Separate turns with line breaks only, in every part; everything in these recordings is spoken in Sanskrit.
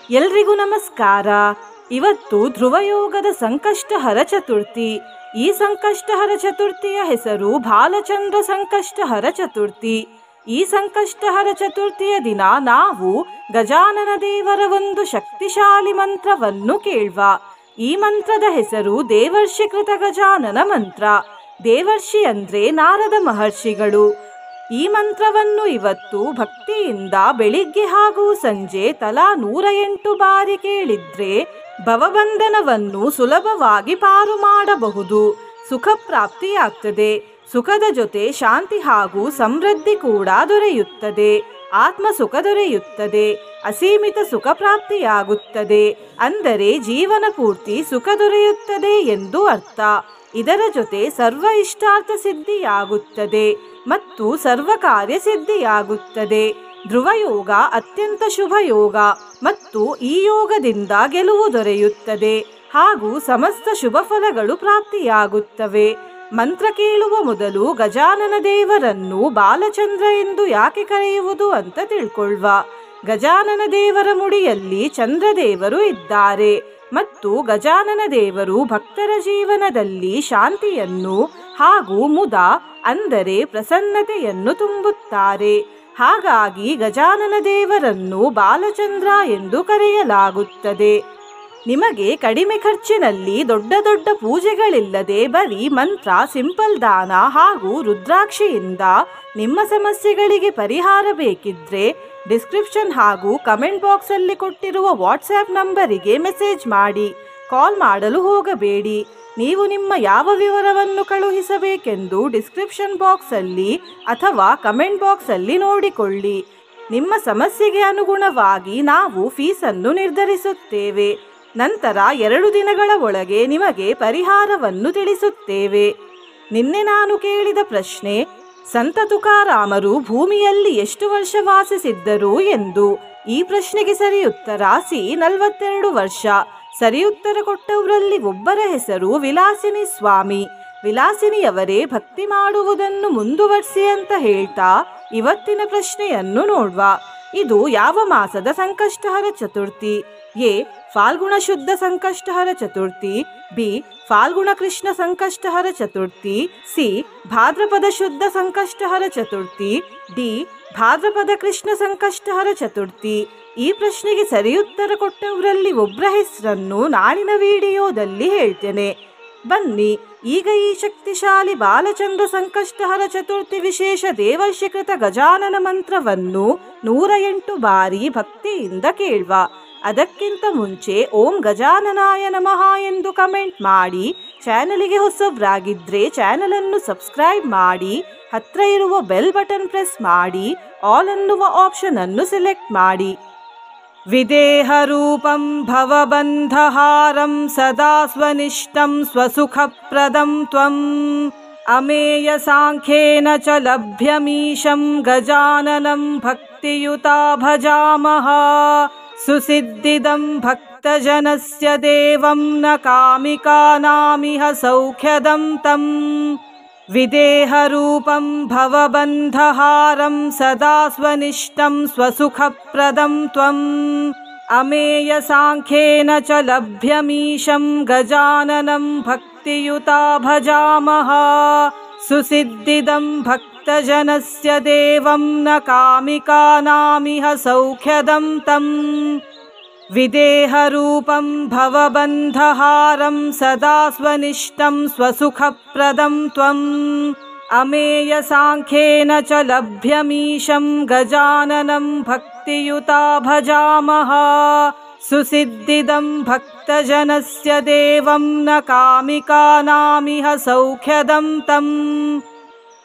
ಎಲ್ರಿಗೂ ನಮಸ್ಕಾರ. ಇವತ್ತು ಧ್ರುವಯೋಗದ ಸಂಕಷ್ಟಹರ ಚತುರ್ಥಿ. ಈ ಸಂಕಷ್ಟಹರ ಚತುರ್ಥಿಯ ಹೆಸರು ಬಾಲಚಂದ್ರ ಸಂಕಷ್ಟಹರ ಚತುರ್ಥಿ. ಈ ಸಂಕಷ್ಟಹರ ಚತುರ್ಥಿಯ ದಿನ ನಾವು ಗಜಾನನ ದೇವರ ಒಂದು ಶಕ್ತಿಶಾಲಿ ಮಂತ್ರವನ್ನು ಕೇಳುವ. ಈ ಮಂತ್ರದ ಹೆಸರು ದೇವರ್ಷಿ ಕೃತ ಗಜಾನನ ಮಂತ್ರ. ದೇವರ್ಷಿ ಅಂದ್ರೆ ನಾರದ ಮಹರ್ಷಿಗಳು. ಈ ಮಂತ್ರವನ್ನು ಇವತ್ತು ಭಕ್ತಿಯಿಂದ ಬೆಳಿಗ್ಗೆ ಹಾಗೂ ಸಂಜೆ ತಲಾ 108 ಬಾರಿ ಕೇಳಿದ್ರೆ ಭವಬಂಧನವನ್ನು ಸುಲಭವಾಗಿ ಪಾರು ಮಾಡಬಹುದು. ಸುಖ ಪ್ರಾಪ್ತಿಯಾಗ್ತದೆ. ಸುಖದ ಜೊತೆ ಶಾಂತಿ ಹಾಗೂ ಸಮೃದ್ಧಿ ಕೂಡ ದೊರೆಯುತ್ತದೆ. ಆತ್ಮ ಸುಖ ದೊರೆಯುತ್ತದೆ. ಅಸೀಮಿತ ಸುಖ ಪ್ರಾಪ್ತಿಯಾಗುತ್ತದೆ. ಅಂದರೆ ಜೀವನ ಪೂರ್ತಿ ಸುಖ ದೊರೆಯುತ್ತದೆ ಎಂದು ಅರ್ಥ. ಇದರ ಜೊತೆ ಸರ್ವ ಇಷ್ಟಾರ್ಥ ಸಿದ್ಧಿಯಾಗುತ್ತದೆ ಮತ್ತು ಸರ್ವ ಕಾರ್ಯ ಸಿದ್ಧಿಯಾಗುತ್ತದೆ. ಧ್ರುವಯೋಗ ಅತ್ಯಂತ ಶುಭ ಯೋಗ ಮತ್ತು ಈ ಯೋಗದಿಂದ ಗೆಲುವು ದೊರೆಯುತ್ತದೆ ಹಾಗೂ ಸಮಸ್ತ ಶುಭ ಫಲಗಳು ಪ್ರಾಪ್ತಿಯಾಗುತ್ತವೆ. ಮಂತ್ರ ಕೇಳುವ ಮೊದಲು ಗಜಾನನ ದೇವರನ್ನು ಬಾಲಚಂದ್ರ ಎಂದು ಯಾಕೆ ಕರೆಯುವುದು ಅಂತ ತಿಳ್ಕೊಳ್ಳುವ. ಗಜಾನನ ದೇವರ ಮುಡಿಯಲ್ಲಿ ಚಂದ್ರದೇವರು ಇದ್ದಾರೆ ಮತ್ತು ಗಜಾನನ ದೇವರು ಭಕ್ತರ ಜೀವನದಲ್ಲಿ ಶಾಂತಿಯನ್ನು ಹಾಗೂ ಮುದ ಅಂದರೆ ಪ್ರಸನ್ನತೆಯನ್ನು ತುಂಬುತ್ತಾರೆ. ಹಾಗಾಗಿ ಗಜಾನನ ದೇವರನ್ನು ಬಾಲಚಂದ್ರ ಎಂದು ಕರೆಯಲಾಗುತ್ತದೆ. ನಿಮಗೆ ಕಡಿಮೆ ಖರ್ಚಿನಲ್ಲಿ ದೊಡ್ಡ ದೊಡ್ಡ ಪೂಜೆಗಳಿಲ್ಲದೆ ಬರೀ ಮಂತ್ರ, ಸಿಂಪಲ್ ದಾನ ಹಾಗೂ ರುದ್ರಾಕ್ಷಿಯಿಂದ ನಿಮ್ಮ ಸಮಸ್ಯೆಗಳಿಗೆ ಪರಿಹಾರ ಬೇಕಿದ್ರೆ ಡಿಸ್ಕ್ರಿಪ್ಷನ್ ಹಾಗೂ ಕಮೆಂಟ್ ಬಾಕ್ಸಲ್ಲಿ ಕೊಟ್ಟಿರುವ ವಾಟ್ಸ್ಆ್ಯಪ್ ನಂಬರಿಗೆ ಮೆಸೇಜ್ ಮಾಡಿ. ಕಾಲ್ ಮಾಡಲು ಹೋಗಬೇಡಿ. ನೀವು ನಿಮ್ಮ ಯಾವ ವಿವರವನ್ನು ಕಳುಹಿಸಬೇಕೆಂದು ಡಿಸ್ಕ್ರಿಪ್ಷನ್ ಬಾಕ್ಸಲ್ಲಿ ಅಥವಾ ಕಮೆಂಟ್ ಬಾಕ್ಸಲ್ಲಿ ನೋಡಿಕೊಳ್ಳಿ. ನಿಮ್ಮ ಸಮಸ್ಯೆಗೆ ಅನುಗುಣವಾಗಿ ನಾವು ಫೀಸನ್ನು ನಿರ್ಧರಿಸುತ್ತೇವೆ. ನಂತರ 2 ದಿನಗಳ ಒಳಗೆ ನಿಮಗೆ ಪರಿಹಾರವನ್ನು ತಿಳಿಸುತ್ತೇವೆ. ನಿನ್ನೆ ನಾನು ಕೇಳಿದ ಪ್ರಶ್ನೆ, ಸಂತ ತುಕಾರಾಮರು ಭೂಮಿಯಲ್ಲಿ ಎಷ್ಟು ವರ್ಷ ವಾಸಿಸಿದ್ದರು ಎಂದು. ಈ ಪ್ರಶ್ನೆಗೆ ಸರಿ ಉತ್ತರ ಸಿ 42 ವರ್ಷ. ಸರಿ ಉತ್ತರ ಕೊಟ್ಟವರಲ್ಲಿ ಒಬ್ಬರ ಹೆಸರು ವಿಲಾಸಿನಿ ಸ್ವಾಮಿ. ವಿಲಾಸಿನಿಯವರೇ ಭಕ್ತಿ ಮಾಡುವುದನ್ನು ಮುಂದುವರಿಸಿ ಅಂತ ಹೇಳ್ತಾ ಇವತ್ತಿನ ಪ್ರಶ್ನೆಯನ್ನು ನೋಡುವ. ಇದು ಯಾವ ಮಾಸದ ಸಂಕಷ್ಟಹರ ಚತುರ್ಥಿ? ಎ. ಫಾಲ್ಗುಣ ಶುದ್ಧ ಸಂಕಷ್ಟಹರ ಚತುರ್ಥಿ. ಬಿ. ಫಾಲ್ಗುಣ ಕೃಷ್ಣ ಸಂಕಷ್ಟಹರ ಚತುರ್ಥಿ. ಸಿ. ಭಾದ್ರಪದ ಶುದ್ಧ ಸಂಕಷ್ಟಹರ ಚತುರ್ಥಿ. ಡಿ. ಭಾದ್ರಪದ ಕೃಷ್ಣ ಸಂಕಷ್ಟಹರ ಚತುರ್ಥಿ. ಈ ಪ್ರಶ್ನೆಗೆ ಸರಿ ಉತ್ತರ ಕೊಟ್ಟವರಲ್ಲಿ ಒಬ್ಬರ ಹೆಸರನ್ನು ನಾಳಿನ ವಿಡಿಯೋದಲ್ಲಿ ಹೇಳ್ತೇನೆ. ಬನ್ನಿ ಈಗ ಈ ಶಕ್ತಿಶಾಲಿ ಬಾಲಚಂದ್ರ ಸಂಕಷ್ಟಹರ ಚತುರ್ಥಿ ವಿಶೇಷ ದೇವರ್ಷಿಕೃತ ಗಜಾನನ ಮಂತ್ರವನ್ನು 108 ಬಾರಿ ಭಕ್ತಿಯಿಂದ ಕೇಳುವ. ಅದಕ್ಕಿಂತ ಮುಂಚೆ ಓಂ ಗಜಾನನಾಯ ನಮಃ ಎಂದು ಕಮೆಂಟ್ ಮಾಡಿ. ಚಾನಲಿಗೆ ಹೊಸಬ್ರಾಗಿದ್ರೆ ಚಾನಲನ್ನು ಸಬ್ಸ್ಕ್ರೈಬ್ ಮಾಡಿ. ಹತ್ರ ಇರುವ ಬೆಲ್ ಬಟನ್ ಪ್ರೆಸ್ ಮಾಡಿ. ಆಲ್ ಅನ್ನುವ ಆಪ್ಷನ್ ಅನ್ನು ಸೆಲೆಕ್ಟ್ ಮಾಡಿ. ವಿದೇಹ ರೂಪಂ ಭವಬಂಧಹಾರಂ ಸದಾ ಸ್ವನಿಷ್ಠಂ ಸ್ವಸುಖಪ್ರದಂ ತ್ವಂ ಅಮೇಯ ಸಾಂಖ್ಯೇನ ಚ ಲಭ್ಯಮೀಶಂ ಗಜಾನನಂ ಭಕ್ತಿಯುತಾ ಭಜಾಮಹ. ಸುಸಿದ್ಧಿದಂ ಭಕ್ತಜನಸ್ಯ ದೇವಂ ನ ಕಾಮಿಕಾನಾಮಿಹ ಸೌಖ್ಯದಂ ತಂ. ವಿದೇಹ ರೂಪಂ ಭವಬಂಧಹಾರಂ ಸದಾ ಸ್ವನಿಷ್ಠಂ ಸ್ವಸುಖಪ್ರದಂ ತ್ವಂ ಅಮೇಯ ಸಾಂಖ್ಯೇನ ಚ ಲಭ್ಯಮೀಶಂ ಗಜಾನನಂ ಭಕ್ತಿಯುತಾ ಭಜಾಮಹ. ಸುಸಿದ್ಧಿದಂ ಭಕ್ತಜನಸ್ಯ ದೇವಂ ನ ಕಾಮಿಕಾನಾಮಿಹ ಸೌಖ್ಯದಂ ತಂ. ವಿದೇಹ ರೂಪಂ ಭವಬಂಧಹಾರಂ ಸದಾ ಸ್ವನಿಷ್ಠಂ ಸ್ವಸುಖಪ್ರದಂ ತ್ವಂ ಅಮೇಯ ಸಾಂಖ್ಯೇನ ಚ ಲಭ್ಯಮೀಶಂ ಗಜಾನನಂ ಭಕ್ತಿಯುತಾ ಭಜಾಮಹ. ಸುಸಿದ್ಧಿದಂ ಭಕ್ತಜನಸ್ಯ ದೇವಂ ನ ಕಾಮಿಕಾನಾಮಿಹ ಸೌಖ್ಯದಂ ತಂ.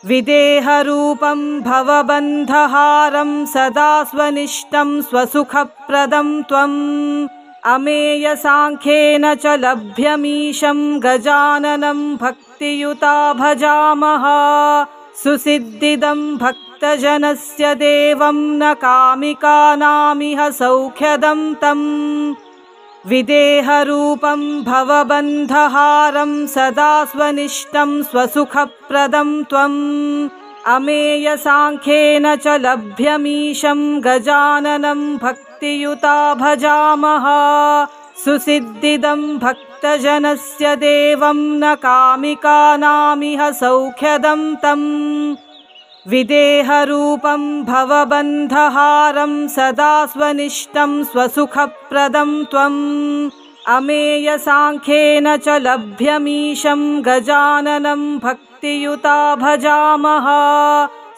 ವಿದೇಹ ರೂಪಂ ಭವಬಂಧಹಾರಂ ಸದಾ ಸ್ವನಿಷ್ಠಂ ಸ್ವಸುಖಪ್ರದಂ ತ್ವಂ ಅಮೇಯ ಸಾಂಖ್ಯೇನ ಚ ಲಭ್ಯಮೀಶಂ ಗಜಾನನಂ ಭಕ್ತಿಯುತಾ ಭಜಾಮಹ. ಸುಸಿದ್ಧಿದಂ ಭಕ್ತಜನಸ್ಯ ದೇವಂ ನ ಕಾಮಿಕಾನಾಮಿಹ ಸೌಖ್ಯದಂ ತಂ. ವಿದೇಹ ರೂಪಂ ಭವಬಂಧಹಾರಂ ಸದಾ ಸ್ವನಿಷ್ಠಂ ಸ್ವಸುಖಪ್ರದಂ ತ್ವಂ ಅಮೇಯ ಸಾಂಖ್ಯೇನ ಚ ಲಭ್ಯಮೀಶಂ ಗಜಾನನಂ ಭಕ್ತಿಯುತಾ भक्तियुता भजामः सुसिद्धिदं भक्तजनस्य देवं न कामिकानामिह सौख्यदं तं विदेहरूपं भवबन्धहारं सदा स्वनिष्ठं स्वसुखप्रदं त्वम् अमेयसाङ्ख्येन च लभ्यमीशं गजाननं भक्तियुता भजामः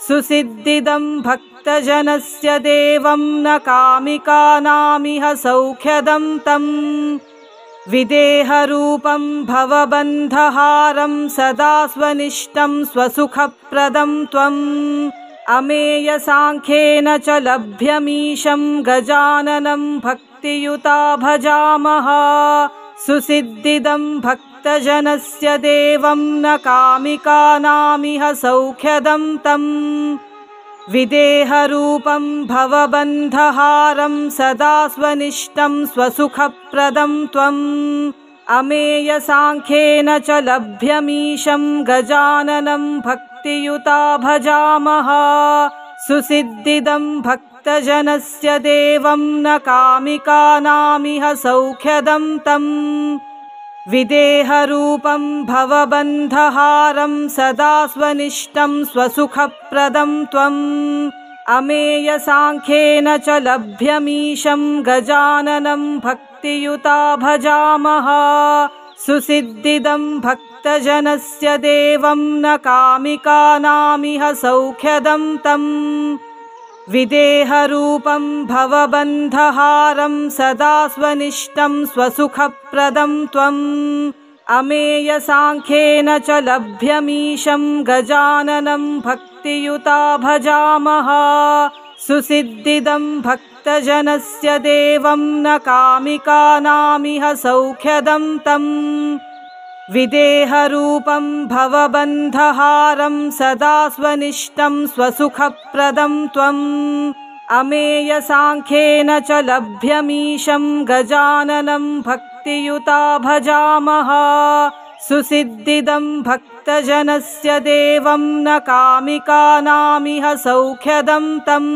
सुसिद्धिदं भक्तजनस्य देवं न कामिकानामिह सौख्यदं तं विदेहरूपं भवबन्धहारं सदा स्वनिष्ठं स्वसुखप्रदं त्वम् अमेयसाङ्ख्येन च लभ्यमीशं गजाननं भक्तियुता भजामः सुसिद्धिदं भक्तजनस्य देवं न कामिकानामिह सौख्यदं तं विदेहरूपं भवबन्धहारं सदा स्वनिष्ठं स्वसुखप्रदं त्वम् अमेयसाङ्ख्येन च लभ्यमीशं गजाननं भक्तियुता भजामः सुसिद्धिदं भक्तजनस्य देवं न कामिकानामिह सौख्यदं तं विदेहरूपं भवबन्धहारं सदा स्वनिष्ठं स्वसुखप्रदं त्वम् अमेयसाङ्ख्येन च लभ्यमीशं गजाननं भक्तियुता भजामः सुसिद्धिदं भक्तजनस्य देवं न कामिकानामिह सौख्यदं तं विदेहरूपं भवबन्धहारं सदा स्वनिष्ठं स्वसुखप्रदं त्वम् अमेयसाङ्ख्येन च लभ्यमीशं गजाननं भक्तियुता भजामः सुसिद्धिदं भक्तजनस्य देवं न कामिकानामिह सौख्यदं तं विदेहरूपं भवबन्धहारं सदा स्वनिष्ठं स्वसुखप्रदं त्वम् अमेयसाङ्ख्येन च लभ्यमीशं गजाननं भक्तियुता भजामः सुसिद्धिदं भक्तजनस्य देवं न कामिकानामिह सौख्यदं तं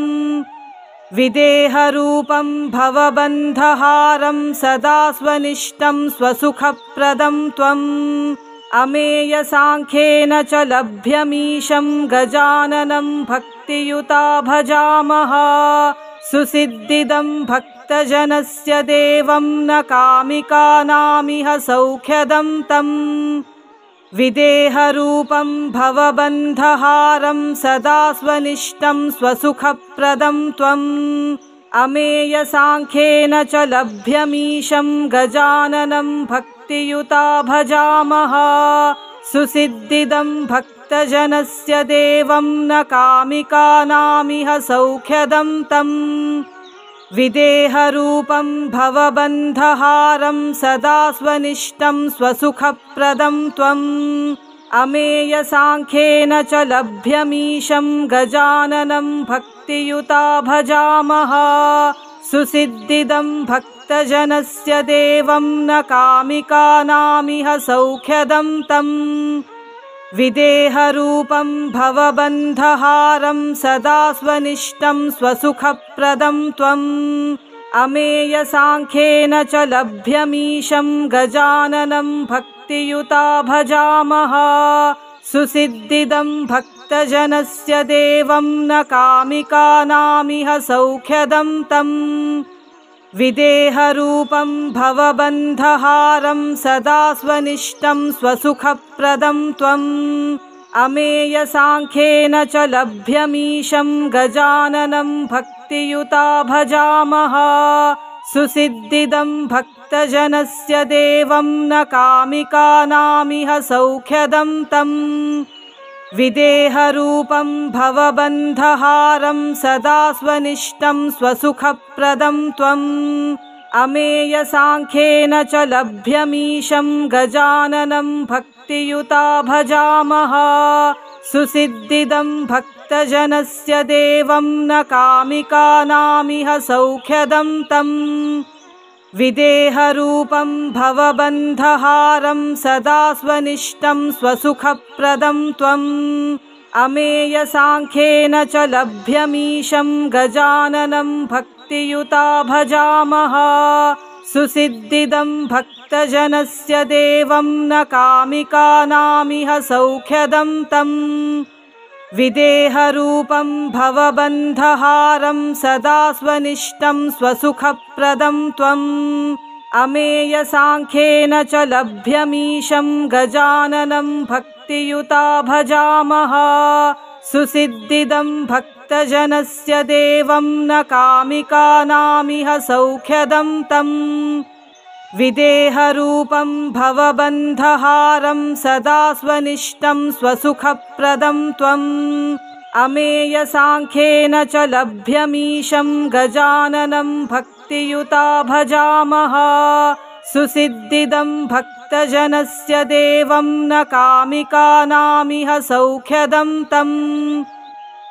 विदेहरूपं भवबन्धहारं सदा स्वनिष्ठं स्वसुखप्रदं त्वम् अमेयसाङ्ख्येन च लभ्यमीशं गजाननं भक्तियुता भजामः सुसिद्धिदं भक्तजनस्य देवं न कामिकानामिह सौख्यदं तं विदेहरूपं भवबन्धहारं सदा स्वनिष्ठं स्वसुखप्रदं त्वम् अमेयसाङ्ख्येन च लभ्यमीशं गजाननं भक्तियुता भजामः सुसिद्धिदं भक्तजनस्य देवं न कामिकानामिह सौख्यदं तं विदेहरूपं भवबन्धहारं सदा स्वनिष्ठं स्वसुखप्रदं त्वम् अमेयसाङ्ख्येन च लभ्यमीशं गजाननं भक्तियुता भजामः सुसिद्धिदं भक्तजनस्य देवं न कामिकानामिह सौख्यदं तं विदेहरूपं भवबन्धहारं सदा स्वनिष्ठं स्वसुखप्रदं त्वम् अमेयसाङ्ख्येन च लभ्यमीशं गजाननं भक्तियुता भजामः सुसिद्धिदं भक्तजनस्य देवं न कामिकानामिह सौख्यदं तं विदेहरूपं भवबन्धहारं सदा स्वनिष्ठं स्वसुखप्रदं त्वम् अमेयसाङ्ख्येन च लभ्यमीशं गजाननं भक्तियुता भजामः सुसिद्धिदं भक्तजनस्य देवं न कामिकानामिह सौख्यदं तं विदेहरूपं भवबन्धहारं सदा स्वनिष्ठं स्वसुखप्रदं त्वम् अमेयसाङ्ख्येन च लभ्यमीशं गजाननं भक्तियुता भजामः सुसिद्धिदं भक्तजनस्य देवं न कामिकानामिह सौख्यदं तं विदेहरूपं भवबन्धहारं सदा स्वनिष्ठं स्वसुखप्रदं त्वम् अमेयसाङ्ख्येन च लभ्यमीशं गजाननं भक्तियुता भक्तियुता भजामः सुसिद्धिदं भक्तजनस्य देवं न कामिकानामिह सौख्यदं तम् विदेहरूपं भवबन्धहारं सदा स्वनिष्ठं स्वसुखप्रदं त्वम् अमेयसाङ्ख्येन च लभ्यमीशं गजाननं भक्तियुता भजामः सुसिद्धिदं भक्तजनस्य देवं न कामिकानामिह सौख्यदं तम् विदेहरूपं भवबन्धहारं सदा स्वनिष्ठं स्वसुखप्रदं त्वम् अमेयसाङ्ख्येन च लभ्यमीशं गजाननं भक्तियुता भजामः सुसिद्धिदं भक्तजनस्य देवं न कामिकानामिह सौख्यदं तम्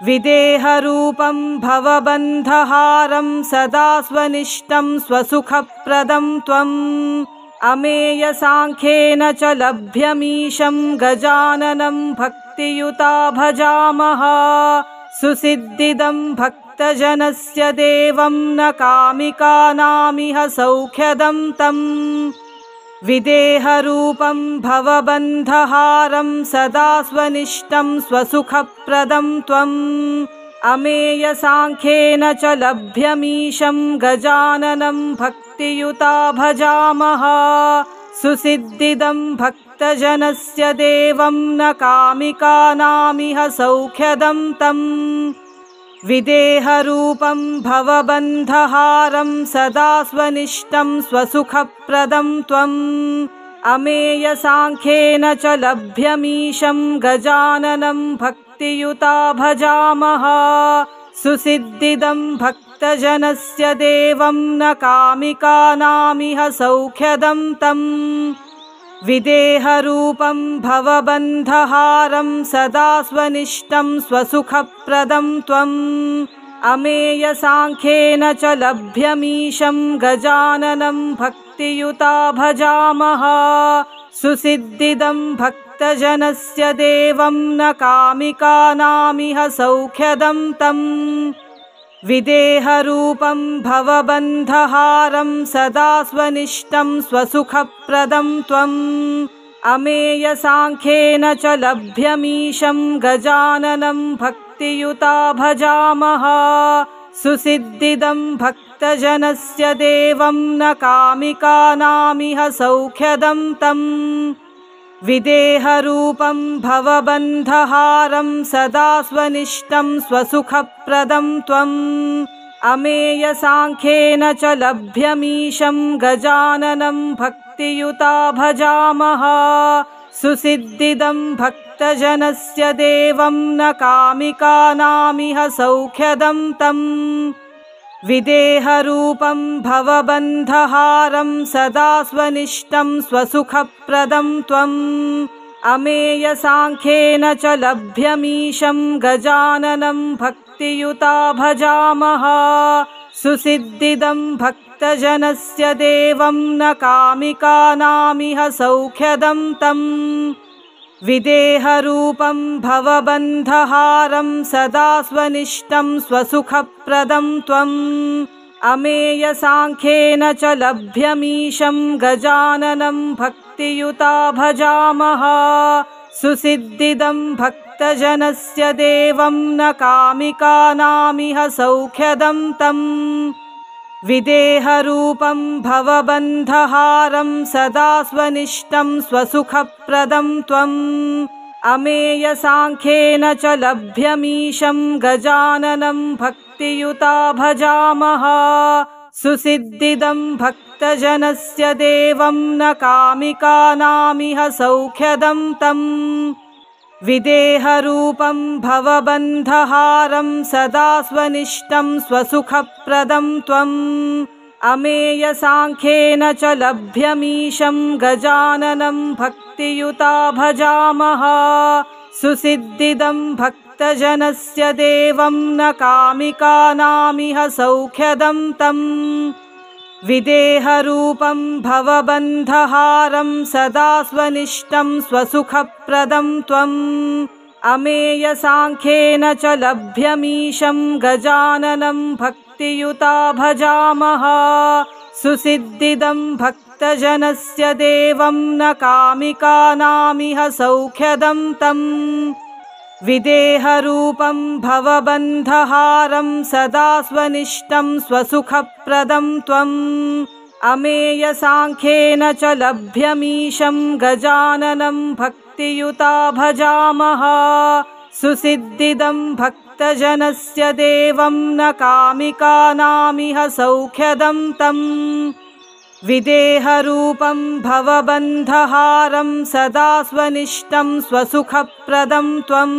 विदेहरूपं भवबन्धहारं सदा स्वनिष्ठं स्वसुखप्रदं त्वम् अमेयसाङ्ख्येन च लभ्यमीशं गजाननं भक्तियुता भजामः सुसिद्धिदं भक्तजनस्य देवं न कामिकानामिह सौख्यदं तम् विदेहरूपं भवबन्धहारं सदा स्वनिष्ठं स्वसुखप्रदं त्वम् अमेयसाङ्ख्येन च लभ्यमीशं गजाननं भक्तियुता भजामः सुसिद्धिदं भक्तजनस्य देवं न कामिकानामिह सौख्यदं तम् विदेहरूपं भवबन्धहारं सदा स्वनिष्ठं स्वसुखप्रदं त्वम् अमेयसाङ्ख्येन च लभ्यमीशं गजाननं भक्तियुता भजामः सुसिद्धिदं भक्तजनस्य देवं न कामिकानामिह सौख्यदं तम् विदेहरूपं भवबन्धहारं सदा स्वनिष्ठं स्वसुखप्रदं त्वम् अमेयसाङ्ख्येन च लभ्यमीशं गजाननं भक्तियुता भजामः सुसिद्धिदं भक्तजनस्य देवं न कामिकानामिह सौख्यदं तम् विदेहरूपं भवबन्धहारं सदा स्वनिष्ठं स्वसुखप्रदं त्वम् अमेयसाङ्ख्येन च लभ्यमीशं गजाननं भक्तियुता भजामः सुसिद्धिदं भक्तजनस्य देवं न कामिकानामिह सौख्यदं तम् विदेहरूपं भवबन्धहारं सदा स्वनिष्ठं स्वसुखप्रदं त्वम् अमेयसाङ्ख्येन च लभ्यमीशं गजाननं भक्तियुता भजामः सुसिद्धिदं भक्तजनस्य देवं न कामिकानामिह सौख्यदं तम् विदेहरूपं भवबन्धहारं सदा स्वनिष्ठं स्वसुखप्रदं त्वम् अमेयसाङ्ख्येन च लभ्यमीशं गजाननं भक्तियुता भजामः सुसिद्धिदं भक्तजनस्य देवं न कामिकानामिह सौख्यदं तम् विदेहरूपं भवबन्धहारं सदा स्वनिष्ठं स्वसुखप्रदं त्वम् अमेयसाङ्ख्येन च लभ्यमीशं गजाननं भक्तियुता भजामः सुसिद्धिदं भक्तजनस्य देवं न कामिकानामिह सौख्यदं तम् विदेहरूपं भवबन्धहारं सदा स्वनिष्ठं स्वसुखप्रदं त्वम् अमेयसाङ्ख्येन च लभ्यमीशं गजाननं भक्तियुता भजामः सुसिद्धिदं भक्तजनस्य देवं न कामिकानामिह सौख्यदं तम् विदेहरूपं भवबन्धहारं सदा स्वनिष्ठं स्वसुखप्रदं त्वम् अमेयसाङ्ख्येन च लभ्यमीशं गजाननं भक्तियुता भजामः सुसिद्धिदं भक्तजनस्य देवं न कामिकानामिह सौख्यदं तम् विदेहरूपं भवबन्धहारं सदा स्वनिष्ठं स्वसुखप्रदं त्वम् अमेयसाङ्ख्येन च लभ्यमीशं गजाननं भक्तियुता भक्तियुता भजामः सुसिद्धिदं भक्तजनस्य देवं न कामिकानामिह सौख्यदं तम् विदेहरूपं भवबन्धहारं सदा स्वनिष्ठं स्वसुखप्रदं त्वम् अमेयसाङ्ख्येन च लभ्यमीशं गजाननं भक्तियुता भजामः सुसिद्धिदं भक्तजनस्य देवं न कामिकानामिह सौख्यदं तम् विदेहरूपं भवबन्धहारं सदा स्वनिष्ठं स्वसुखप्रदं त्वम्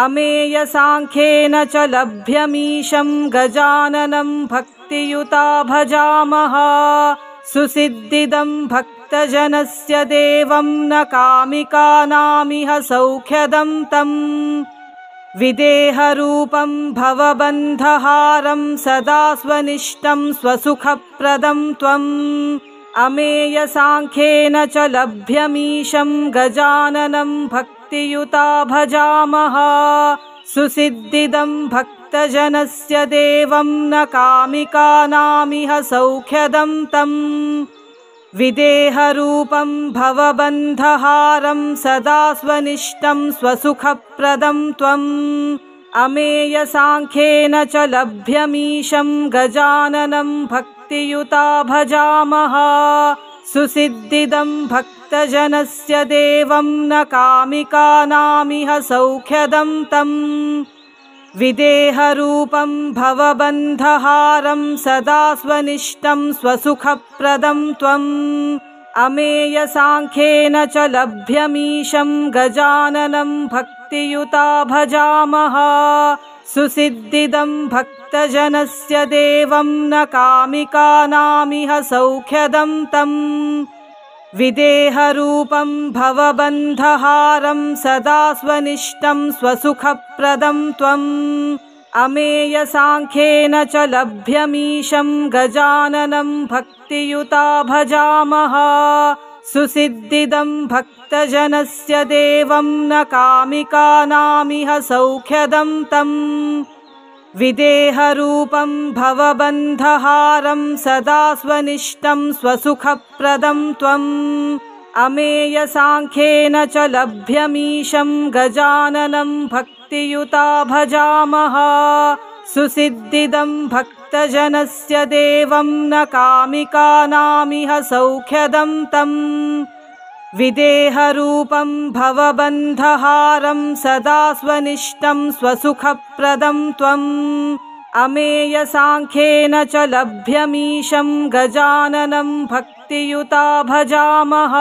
अमेयसाङ्ख्येन च लभ्यमीशं गजाननं भक्तियुता भजामः सुसिद्धिदं भक्तजनस्य देवं न कामिकानामिह सौख्यदं तम् विदेहरूपं भवबन्धहारं सदा स्वनिष्ठं स्वसुखप्रदं त्वम् अमेयसाङ्ख्येन च लभ्यमीशं गजाननं भक्तियुता भजामः सुसिद्धिदं भक्तजनस्य देवं न कामिकानामिह सौख्यदं तम् विदेहरूपं भवबन्धहारं सदा स्वनिष्ठं स्वसुखप्रदं त्वम् अमेयसाङ्ख्येन च लभ्यमीशं गजाननं भक्तियुता भजामः सुसिद्धिदं भक्तजनस्य देवं न कामिकानामिह सौख्यदं तम् विदेहरूपं भवबन्धहारं सदा स्वनिष्ठं स्वसुखप्रदं त्वम् अमेयसाङ्ख्येन च लभ्यमीशं गजाननं भक्तियुता भजामः सुसिद्धिदं भक्तजनस्य देवं न कामिकानामिह सौख्यदं तम् विदेहरूपं भवबन्धहारं सदा स्वनिष्ठं स्वसुखप्रदं त्वम् अमेयसाङ्ख्येन च लभ्यमीशं गजाननं भक्तियुता भजामः सुसिद्धिदं भक्तजनस्य देवं न कामिकानामिह सौख्यदं तम् विदेहरूपं भवबन्धहारं सदा स्वनिष्ठं स्वसुखप्रदं त्वम् अमेयसाङ्ख्येन च लभ्यमीशं गजाननं भक्तियुता भजामः सुसिद्धिदं भक्तजनस्य देवं न कामिकानामिह सौख्यदं तम् विदेहरूपं भवबन्धहारं सदा स्वनिष्ठं स्वसुखप्रदं त्वम् अमेयसाङ्ख्येन च लभ्यमीशं गजाननं भक्तियुता भजामः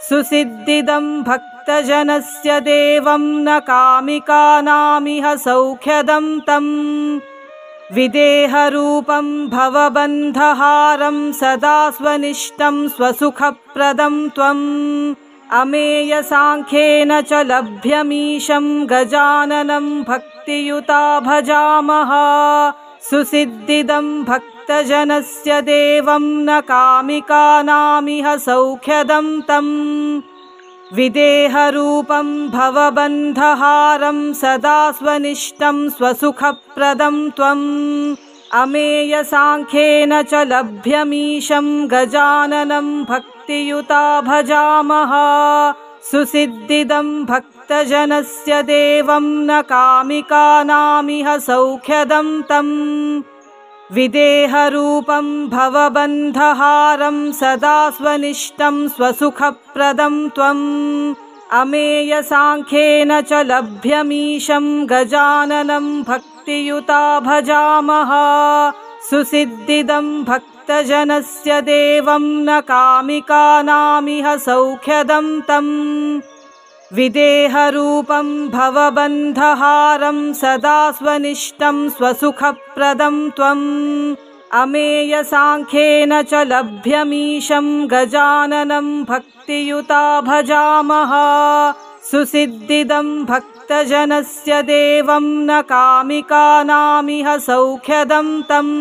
सुसिद्धिदं भक्तजनस्य देवं न कामिकानामिह सौख्यदं तम् विदेहरूपं भवबन्धहारं सदा स्वनिष्ठं स्वसुखप्रदं त्वम् अमेयसाङ्ख्येन च लभ्यमीशं गजाननं भक्तियुता भजामः सुसिद्धिदं भक्तजनस्य देवं न कामिकानामिह सौख्यदं तम् विदेहरूपं भवबन्धहारं सदा स्वनिष्ठं स्वसुखप्रदं त्वम् अमेयसाङ्ख्येन च लभ्यमीशं गजाननं भक्तियुता भजामः सुसिद्धिदं भक्तजनस्य देवं न कामिकानामिह सौख्यदं तम् विदेहरूपं भवबन्धहारं सदा स्वनिष्ठं स्वसुखप्रदं त्वम् अमेयसाङ्ख्येन च लभ्यमीशं गजाननं भक्तियुता भजामः सुसिद्धिदं भक्तजनस्य देवं न कामिकानामिह सौख्यदं तम् विदेहरूपं भवबन्धहारं सदा स्वनिष्ठं स्वसुखप्रदं त्वम् अमेयसाङ्ख्येन च लभ्यमीशं गजाननं भक्तियुता भजामः सुसिद्धिदं भक्तजनस्य देवं न कामिकानामिह सौख्यदं तम्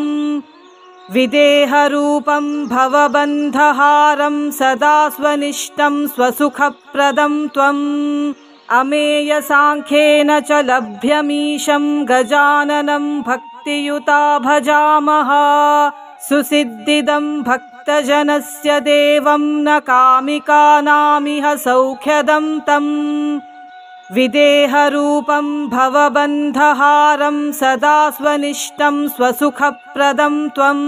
विदेहरूपं भवबन्धहारं सदा स्वनिष्ठं स्वसुखप्रदं त्वम् अमेयसाङ्ख्येन च लभ्यमीशं गजाननं भक्तियुता भक्तियुता भजामः सुसिद्धिदं भक्तजनस्य देवं न कामिकानामिह सौख्यदं तम् विदेहरूपं भवबन्धहारं सदा स्वनिष्ठं स्वसुखप्रदं त्वम्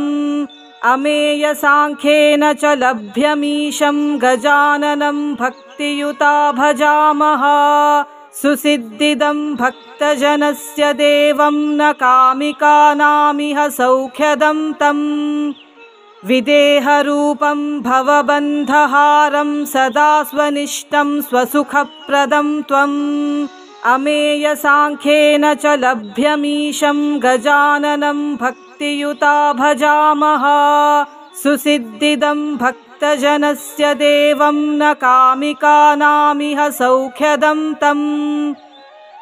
अमेयसाङ्ख्येन च लभ्यमीशं गजाननं भक्तियुता भजामः सुसिद्धिदं भक्तजनस्य देवं न कामिकानामिह सौख्यदं तम् विदेहरूपं भवबन्धहारं सदा स्वनिष्ठं स्वसुखप्रदं त्वम् अमेयसाङ्ख्येन च लभ्यमीशं गजाननं भक्तियुता भजामः सुसिद्धिदं भक्तजनस्य देवं न कामिकानामिह सौख्यदं तम्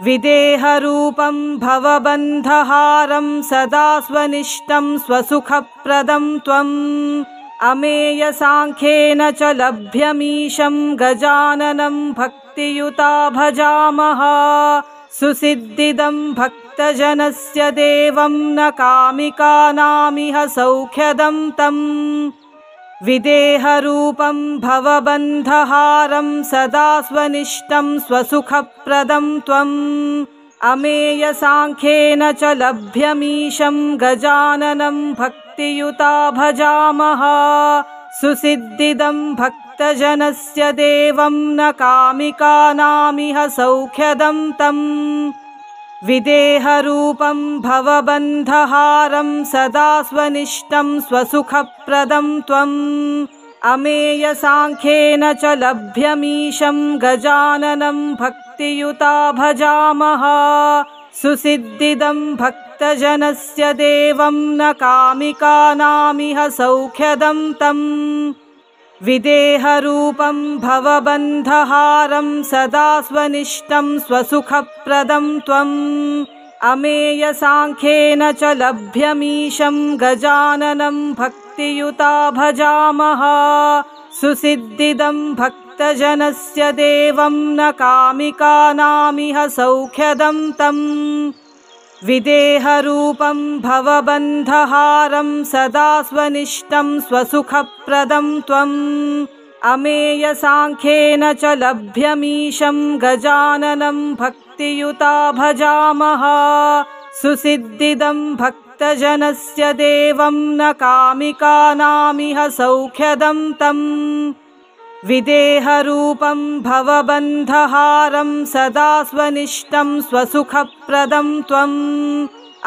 विदेहरूपं भवबन्धहारं सदा स्वनिष्ठं स्वसुखप्रदं त्वम् अमेयसाङ्ख्येन च लभ्यमीशं गजाननं भक्तियुता भजामः सुसिद्धिदं भक्तजनस्य देवं न कामिकानामिह सौख्यदं तम् विदेहरूपं भवबन्धहारं सदा स्वनिष्ठं स्वसुखप्रदं त्वम् अमेयसाङ्ख्येन च लभ्यमीशं गजाननं भक्तियुता भजामः सुसिद्धिदं भक्तजनस्य देवं न कामिकानामिह सौख्यदं तम् विदेहरूपं भवबन्धहारं सदा स्वनिष्ठं स्वसुखप्रदं त्वम् अमेयसाङ्ख्येन च लभ्यमीशं गजाननं भक्तियुता भजामः सुसिद्धिदं भक्तजनस्य देवं न कामिकानामिह सौख्यदं तम् विदेहरूपं भवबन्धहारं सदा स्वनिष्ठं स्वसुखप्रदं त्वम् अमेयसाङ्ख्येन च लभ्यमीशं गजाननं भक्तियुता भजामः सुसिद्धिदं भक्तजनस्य देवं न कामिकानामिह सौख्यदं तम् विदेहरूपं भवबन्धहारं सदा स्वनिष्ठं स्वसुखप्रदं त्वम् अमेयसाङ्ख्येन च लभ्यमीशं गजाननं भक्तियुता भजामः सुसिद्धिदं भक्तजनस्य देवं न कामिकानामिह सौख्यदं तम् विदेहरूपं भवबन्धहारं सदा स्वनिष्ठं स्वसुखप्रदं त्वम्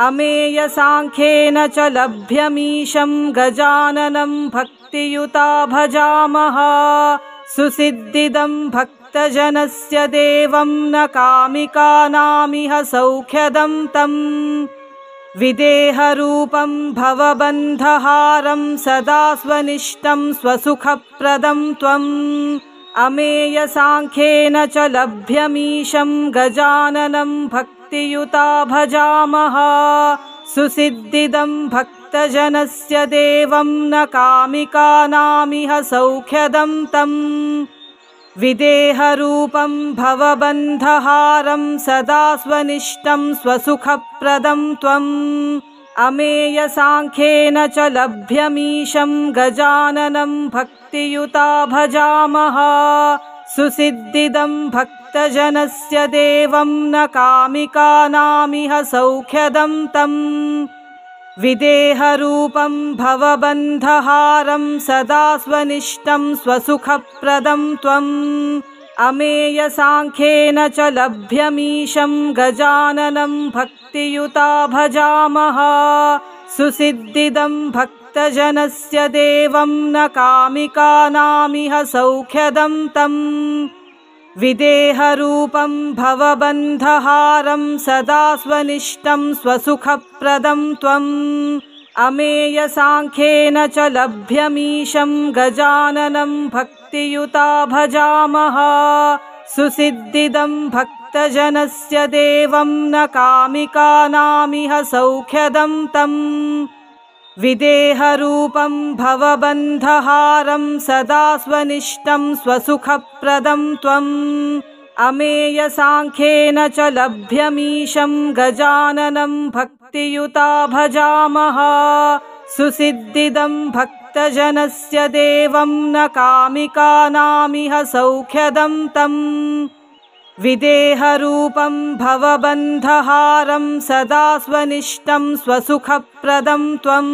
अमेयसाङ्ख्येन च लभ्यमीशं गजाननं भक्तियुता भजामः सुसिद्धिदं भक्तजनस्य देवं न कामिकानामिह सौख्यदं तम् विदेहरूपं भवबन्धहारं सदा स्वनिष्ठं स्वसुखप्रदं त्वम् अमेयसाङ्ख्येन च लभ्यमीशं गजाननं भक्तियुता भजामः सुसिद्धिदं भक्तजनस्य देवं न कामिकानामिह सौख्यदं तम् विदेहरूपं भवबन्धहारं सदा स्वनिष्ठं स्वसुखप्रदं त्वम् अमेयसाङ्ख्येन च लभ्यमीशं गजाननं भक्तियुता भजामः सुसिद्धिदं भक्तजनस्य देवं न कामिकानामिह सौख्यदं तम् विदेहरूपं भवबन्धहारं सदा स्वनिष्ठं स्वसुखप्रदं त्वम् अमेयसाङ्ख्येन च लभ्यमीशं गजाननं भक्तियुता भजामः सुसिद्धिदं भक्तजनस्य देवं न कामिकानामिह सौख्यदं तम् विदेहरूपं भवबन्धहारं सदा स्वनिष्ठं स्वसुखप्रदं त्वम् अमेयसाङ्ख्येन च लभ्यमीशं गजाननं भक्तियुता भजामः सुसिद्धिदं भक्तजनस्य देवं न कामिकानामिह सौख्यदं तम् विदेहरूपं भवबन्धहारं सदा स्वनिष्ठं स्वसुखप्रदं त्वम् अमेयसाङ्ख्येन च लभ्यमीशं गजाननं भक्तियुता भक्तियुता भजामः सुसिद्धिदं भक्तजनस्य देवं न कामिकानामिह सौख्यदं तम् विदेहरूपं भवबन्धहारं सदा स्वनिष्ठं स्वसुखप्रदं त्वम्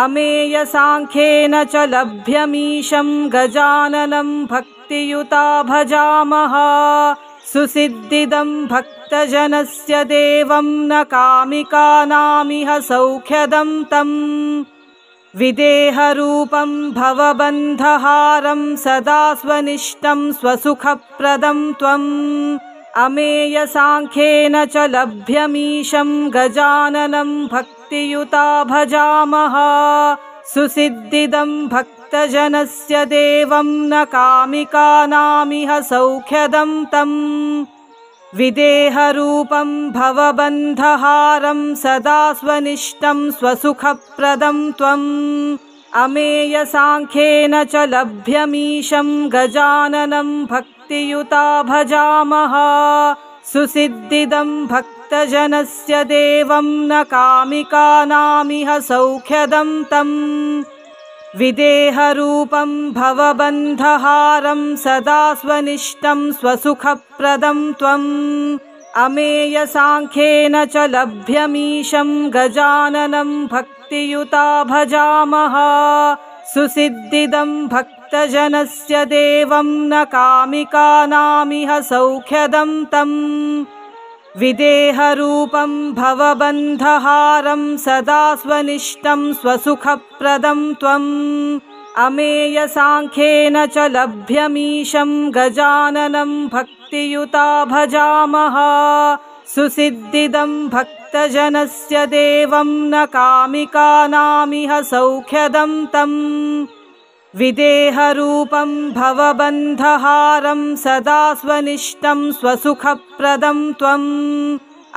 अमेयसाङ्ख्येन च लभ्यमीशं गजाननं भक्तियुता भजामः सुसिद्धिदं भक्तजनस्य देवं न कामिकानामिह सौख्यदं तम् विदेहरूपं भवबन्धहारं सदा स्वनिष्ठं स्वसुखप्रदं त्वम् अमेयसाङ्ख्येन च लभ्यमीशं गजाननं भक्तियुता भजामः सुसिद्धिदं भक्तजनस्य देवं न कामिकानामिह सौख्यदं तम् विदेहरूपं भवबन्धहारं सदा स्वनिष्ठं स्वसुखप्रदं त्वम् अमेयसाङ्ख्येन च लभ्यमीशं गजाननं भक्तियुता भजामः सुसिद्धिदं भक्तजनस्य देवं न कामिकानामिह सौख्यदं तम् विदेहरूपं भवबन्धहारं सदा स्वनिष्ठं स्वसुखप्रदं त्वम् अमेयसाङ्ख्येन च लभ्यमीशं गजाननं भक्तियुता भजामः सुसिद्धिदं भक्तजनस्य देवं न कामिकानामिह सौख्यदं तम् विदेहरूपं भवबन्धहारं सदा स्वनिष्ठं स्वसुखप्रदं त्वम् अमेयसाङ्ख्येन च लभ्यमीशं गजाननं भक्तियुता भजामः सुसिद्धिदं भक्तजनस्य देवं न कामिकानामिह सौख्यदं तम् विदेहरूपं भवबन्धहारं सदा स्वनिष्ठं स्वसुखप्रदं त्वम्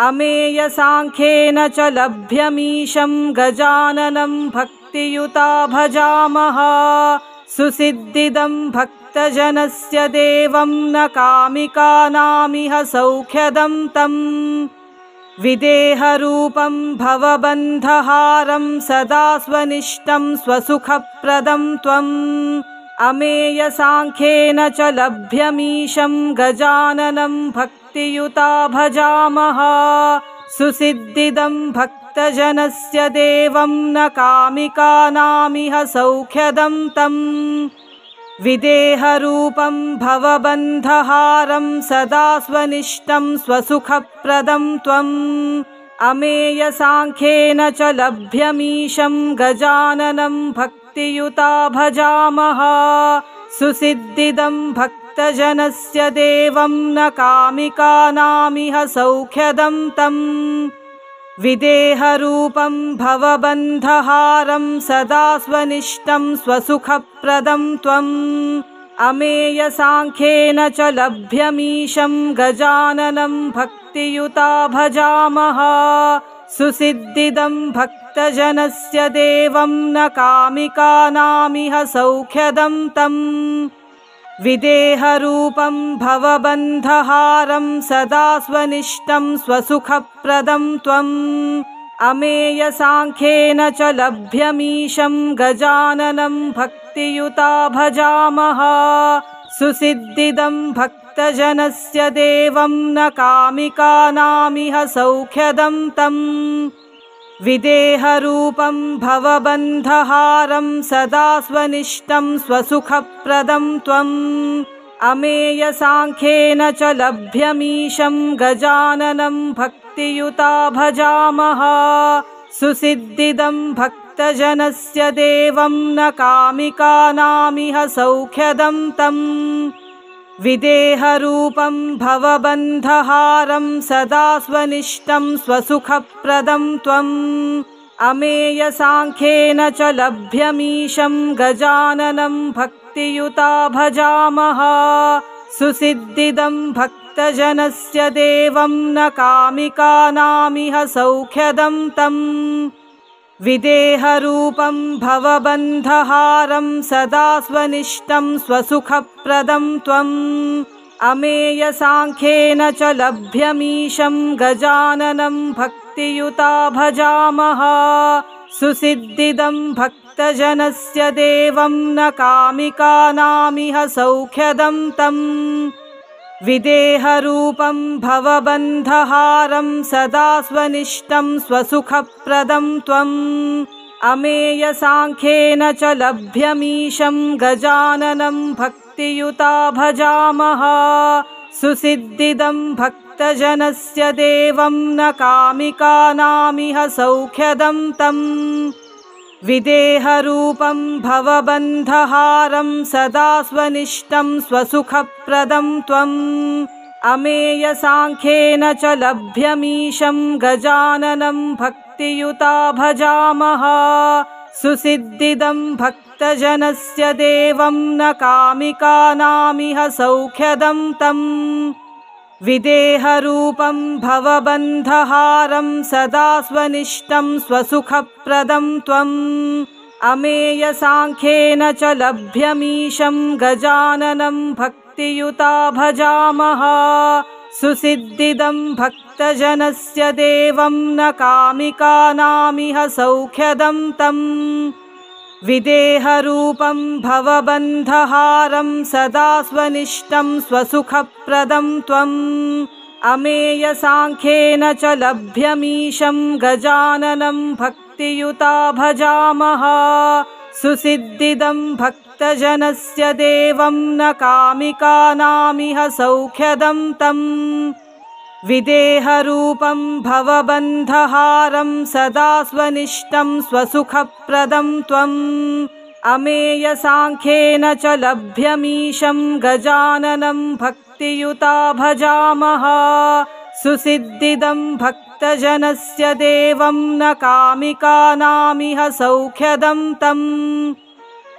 अमेयसाङ्ख्येन च लभ्यमीशं गजाननं भक्तियुता भजामः सुसिद्धिदं भक्तजनस्य देवं न कामिकानामिह सौख्यदं तम् विदेहरूपं भवबन्धहारं सदा स्वनिष्ठं स्वसुखप्रदं त्वम् अमेयसाङ्ख्येन च लभ्यमीशं गजाननं भक्तियुता भजामः सुसिद्धिदं भक्तजनस्य देवं न कामिकानामिह सौख्यदं तम् विदेहरूपं भवबन्धहारं सदा स्वनिष्ठं स्वसुखप्रदं त्वम् अमेयसाङ्ख्येन च लभ्यमीशं गजाननं भक्तियुता भजामः सुसिद्धिदं भक्तजनस्य देवं न कामिकानामिह सौख्यदं तम् विदेहरूपं भवबन्धहारं सदा स्वनिष्ठं स्वसुखप्रदं त्वम् अमेयसाङ्ख्येन च लभ्यमीशं गजाननं भक्तियुता भजामः सुसिद्धिदं भक्तजनस्य देवं न कामिकानामिह सौख्यदं तम् विदेहरूपं भवबन्धहारं सदा स्वनिष्ठं स्वसुखप्रदं त्वम् अमेयसाङ्ख्येन च लभ्यमीशं गजाननं भक्तियुता भजामः सुसिद्धिदं भक्तजनस्य देवं न कामिकानामिह सौख्यदं तम् विदेहरूपं भवबन्धहारं सदा स्वनिष्ठं स्वसुखप्रदं त्वम् अमेयसाङ्ख्येन च लभ्यमीशं गजाननं भक्तियुता भजामः सुसिद्धिदं भक्तजनस्य देवं न कामिकानामिह सौख्यदं तम् विदेहरूपं भवबन्धहारं सदा स्वनिष्ठं स्वसुखप्रदं त्वम् अमेयसाङ्ख्येन च लभ्यमीशं गजाननं भक्तियुता भजामः सुसिद्धिदं भक्तजनस्य देवं न कामिकानामिह सौख्यदं तम् विदेहरूपं भवबन्धहारं सदा स्वनिष्ठं स्वसुखप्रदं त्वम् अमेयसाङ्ख्येन च लभ्यमीशं गजाननं भक्तियुता भक्तियुता भजामः सुसिद्धिदं भक्तजनस्य देवं न कामिकानामिह सौख्यदं तम् विदेहरूपं भवबन्धहारं सदा स्वनिष्ठं स्वसुखप्रदं त्वम् अमेयसाङ्ख्येन च लभ्यमीशं गजाननं भक्तियुता भजामः सुसिद्धिदं भक्तजनस्य देवं न कामिकानामिह सौख्यदं तम् विदेहरूपं भवबन्धहारं सदा स्वनिष्ठं स्वसुखप्रदं त्वम् अमेयसाङ्ख्येन च लभ्यमीशं गजाननं भक्तियुता भजामः सुसिद्धिदं भक्तजनस्य देवं न कामिकानामिह सौख्यदं तम् विदेहरूपं भवबन्धहारं सदा स्वनिष्ठं स्वसुखप्रदं त्वम् अमेयसाङ्ख्येन च लभ्यमीशं गजाननं भक्तियुता भजामः सुसिद्धिदं भक्तजनस्य देवं न कामिकानामिह सौख्यदं तम् विदेहरूपं भवबन्धहारं सदा स्वनिष्ठं स्वसुखप्रदं त्वम् अमेयसाङ्ख्येन च लभ्यमीशं गजाननं भक्तियुता भजामः सुसिद्धिदं भक्तजनस्य देवं न कामिकानामिह सौख्यदं तम् विदेहरूपं भवबन्धहारं सदा स्वनिष्ठं स्वसुखप्रदं त्वम् अमेयसाङ्ख्येन च लभ्यमीशं गजाननं भक्तियुता भजामः सुसिद्धिदं भक्तजनस्य देवं न कामिकानामिह सौख्यदं तम्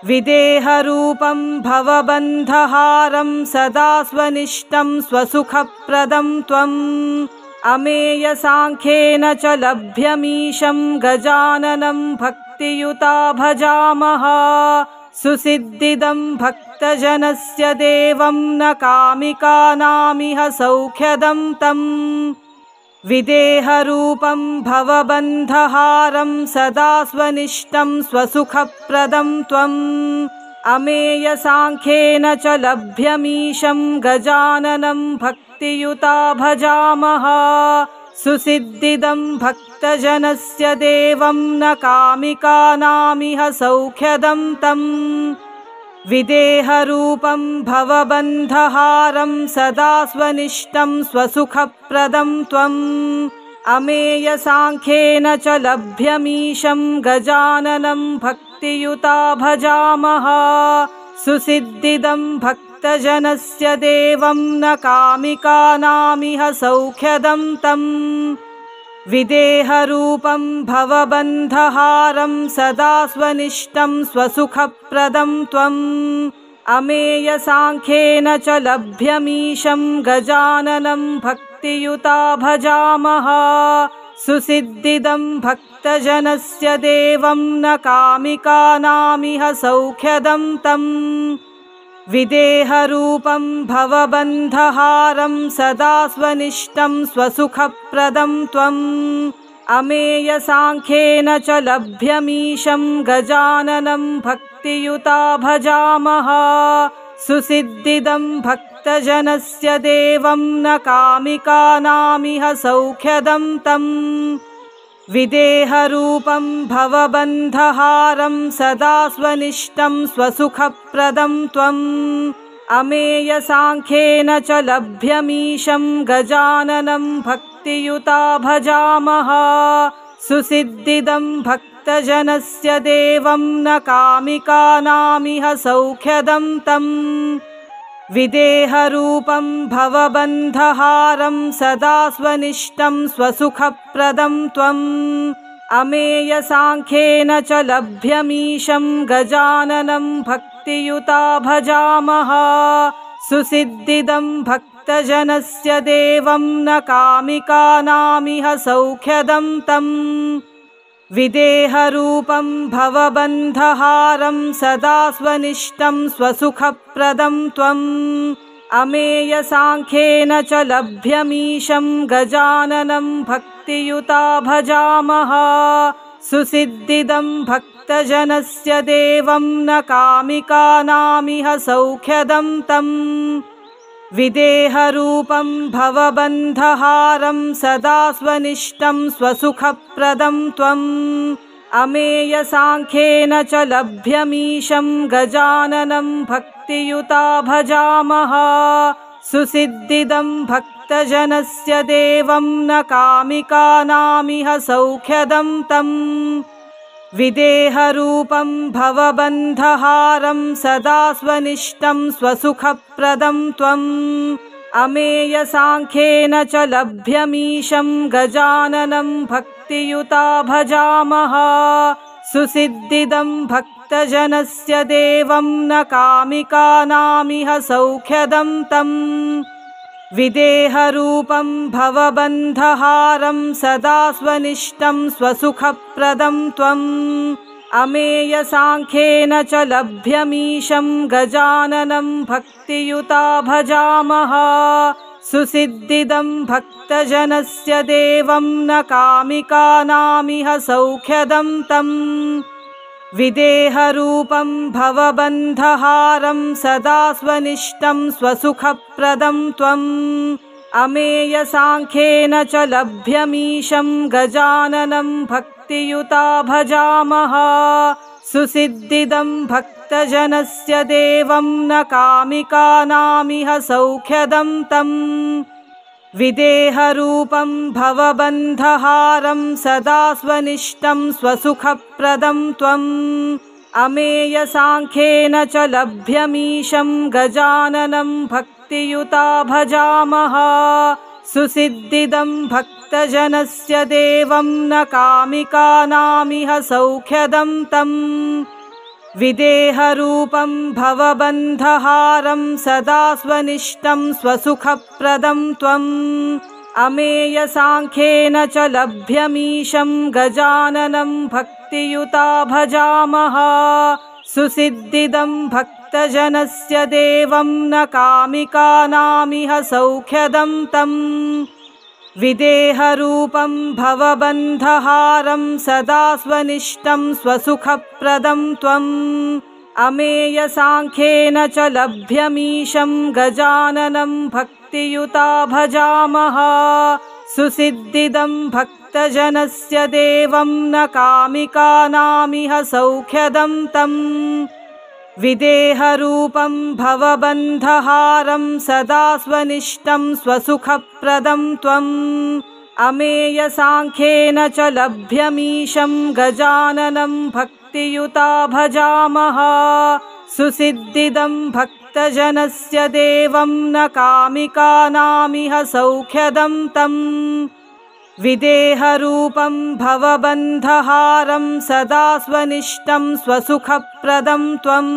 विदेहरूपं भवबन्धहारं सदा स्वनिष्ठं स्वसुखप्रदं त्वम् अमेयसाङ्ख्येन च लभ्यमीशं गजाननं भक्तियुता भजामः सुसिद्धिदं भक्तजनस्य देवं न कामिकानामिह सौख्यदं तम् विदेहरूपं भवबन्धहारं सदा स्वनिष्ठं स्वसुखप्रदं त्वम् अमेयसाङ्ख्येन च लभ्यमीशं गजाननं भक्तियुता भजामः सुसिद्धिदं भक्तजनस्य देवं न कामिकानामिह सौख्यदं तम् विदेहरूपं भवबन्धहारं सदा स्वनिष्ठं स्वसुखप्रदं त्वम् अमेयसाङ्ख्येन च लभ्यमीशं गजाननं भक्तियुता भजामः सुसिद्धिदं भक्तजनस्य देवं न कामिकानामिह सौख्यदं तम् विदेहरूपं भवबन्धहारं सदा स्वनिष्ठं स्वसुखप्रदं त्वम् अमेयसाङ्ख्येन च लभ्यमीशं गजाननं भक्तियुता भजामः सुसिद्धिदं भक्तजनस्य देवं न कामिकानामिह सौख्यदं तम् विदेहरूपं भवबन्धहारं सदा स्वनिष्ठं स्वसुखप्रदं त्वम् अमेयसाङ्ख्येन च लभ्यमीशं गजाननं भक्तियुता भजामः सुसिद्धिदं भक्तजनस्य देवं न कामिकानामिह सौख्यदं तम् विदेहरूपं भवबन्धहारं सदा स्वनिष्ठं स्वसुखप्रदं त्वम् अमेयसाङ्ख्येन च लभ्यमीशं गजाननं भक्तियुता भजामः सुसिद्धिदं भक्तजनस्य देवं न कामिकानामिह सौख्यदं तम् विदेहरूपं भवबन्धहारं सदा स्वनिष्ठं स्वसुखप्रदं त्वम् अमेयसाङ्ख्येन च लभ्यमीशं गजाननं भक्तियुता भजामः सुसिद्धिदं भक्तजनस्य देवं न कामिकानामिह सौख्यदं तम् विदेहरूपं भवबन्धहारं सदा स्वनिष्ठं स्वसुखप्रदं त्वम् अमेयसाङ्ख्येन च लभ्यमीशं गजाननं भक्तियुता भजामः सुसिद्धिदं भक्तजनस्य देवं न कामिकानामिह सौख्यदं तम् विदेहरूपं भवबन्धहारं सदा स्वनिष्ठं स्वसुखप्रदं त्वम् अमेयसाङ्ख्येन च लभ्यमीशं गजाननं भक्तियुता भजामः सुसिद्धिदं भक्तजनस्य देवं न कामिकानामिह सौख्यदं तम् विदेहरूपं भवबन्धहारं सदा स्वनिष्ठं स्वसुखप्रदं त्वम् अमेयसाङ्ख्येन च लभ्यमीशं गजाननं भक्तियुता भजामः सुसिद्धिदं भक्तजनस्य देवं न कामिकानामिह सौख्यदं तम् विदेहरूपं भवबन्धहारं सदा स्वनिष्ठं स्वसुखप्रदं त्वम् अमेयसाङ्ख्येन च लभ्यमीशं गजाननं भक्तियुता भजामः सुसिद्धिदं भक्तजनस्य देवं न कामिकानामिह सौख्यदं तम् विदेहरूपं भवबन्धहारं सदा स्वनिष्ठं स्वसुखप्रदं त्वम् अमेयसाङ्ख्येन च लभ्यमीशं गजाननं भक्तियुता भजामः सुसिद्धिदं भक्तजनस्य देवं न कामिकानामिह सौख्यदं तम् विदेहरूपं भवबन्धहारं सदा स्वनिष्ठं स्वसुखप्रदं त्वम् अमेयसाङ्ख्येन च लभ्यमीशं गजाननं भक्तियुता भजामः सुसिद्धिदं भक्तजनस्य देवं न कामिकानामिह सौख्यदं तम् विदेहरूपं भवबन्धहारं सदा स्वनिष्ठं स्वसुखप्रदं त्वम् अमेयसाङ्ख्येन च लभ्यमीशं गजाननं भक्तियुता भजामः सुसिद्धिदं भक्तजनस्य देवं न कामिकानामिह सौख्यदं तम् विदेहरूपं भवबन्धहारं सदा स्वनिष्ठं स्वसुखप्रदं त्वम् अमेयसाङ्ख्येन च लभ्यमीशं गजाननं भक्तियुता भजामः सुसिद्धिदं भक्तजनस्य देवं न कामिकानामिह सौख्यदं तम् विदेहरूपं भवबन्धहारं सदा स्वनिष्ठं स्वसुखप्रदं त्वम् अमेयसाङ्ख्येन च लभ्यमीशं गजाननं भक्तियुता भजामः सुसिद्धिदं भक्तजनस्य देवं न कामिकानामिह सौख्यदं तम् विदेहरूपं भवबन्धहारं सदा स्वनिष्ठं स्वसुखप्रदं त्वम्